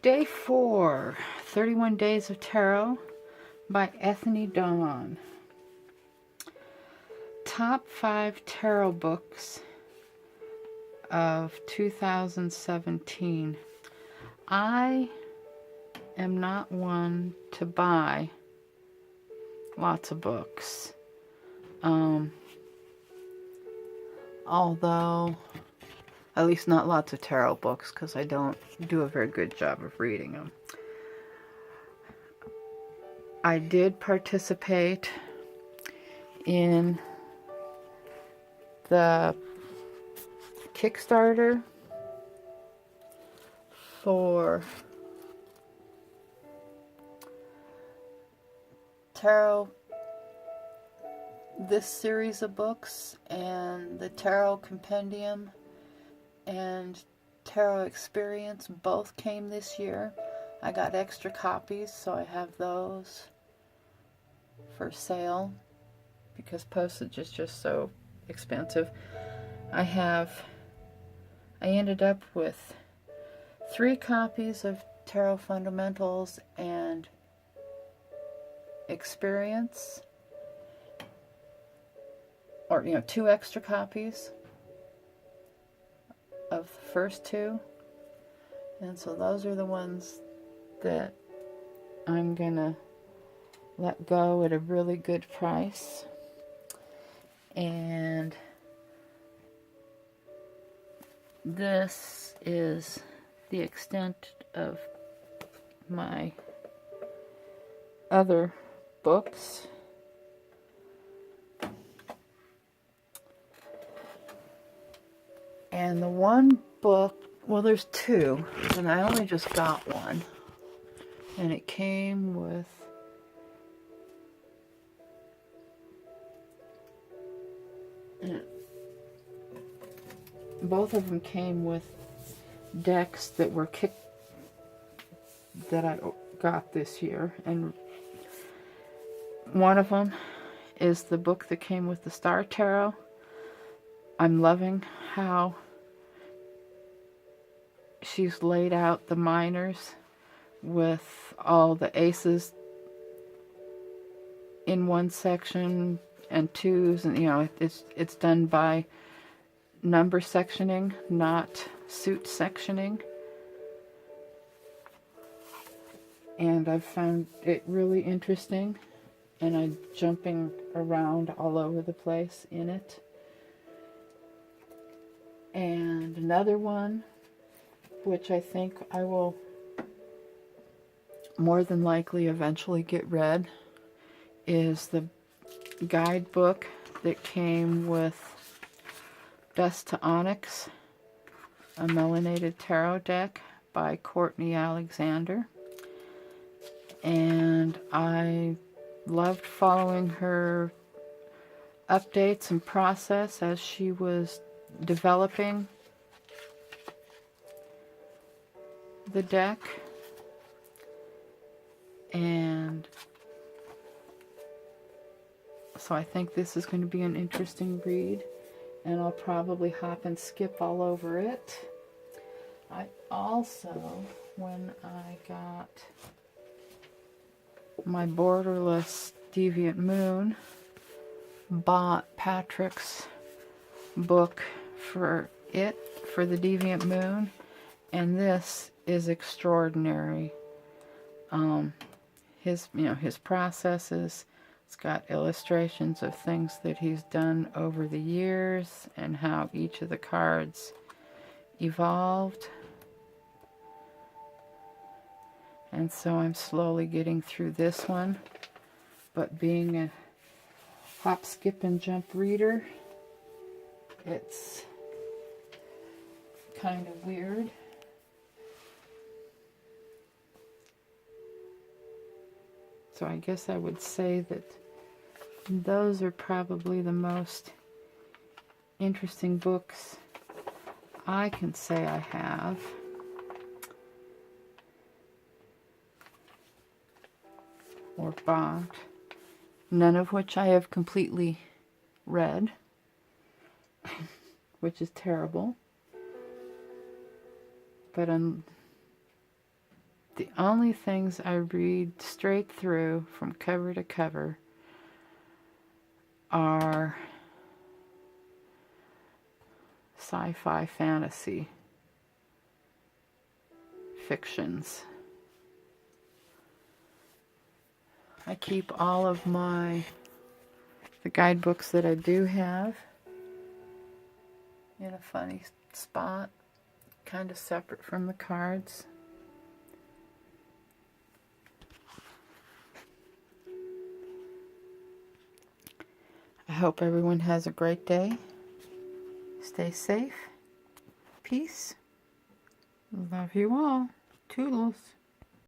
Day 4, 31 Days of Tarot by Ethany Dawn. Top 5 tarot books of 2017. I am not one to buy lots of books. Although, at least not lots of tarot books, because I don't do a very good job of reading them. I did participate in the Kickstarter for tarot, this series of books, and the Tarot Compendium and Tarot Experience both came this year. I got extra copies, so I have those for sale because postage is just so expensive. I ended up with 3 copies of Tarot Fundamentals and Experience, or 2 extra copies of the first 2, and so those are the ones that I'm gonna let go at a really good price. And this is the extent of my other books. And the one book, well, there's 2, and I only just got one. And it came with both of them came with decks that were that I got this year, and one of them is the book that came with the Star Tarot. I'm loving how she's laid out the minors with all the aces in one section and 2s, and it's done by number sectioning, not suit sectioning. And I've found it really interesting, and I'm jumping around all over the place in it. And another one, which I think I will more than likely eventually get read, is the guidebook that came with Dust to Onyx, a melanated tarot deck by Courtney Alexander. And I loved following her updates and process as she was developing the deck. And so I think this is going to be an interesting read, and I'll probably hop and skip all over it. I also, when I got my Borderless Deviant Moon, bought Patrick's book for the Deviant Moon, and this is extraordinary. His processes. It's got illustrations of things that he's done over the years and how each of the cards evolved. And so I'm slowly getting through this one. But being a hop, skip, and jump reader, it's kind of weird. So I guess I would say that those are probably the most interesting books I can say I have. Or bought. None of which I have completely read, which is terrible. But the only things I read straight through from cover to cover are sci-fi fantasy fictions. I keep all of the guidebooks that I do have in a funny spot, kind of separate from the cards. I hope everyone has a great day. Stay safe. Peace. Love you all. Toodles.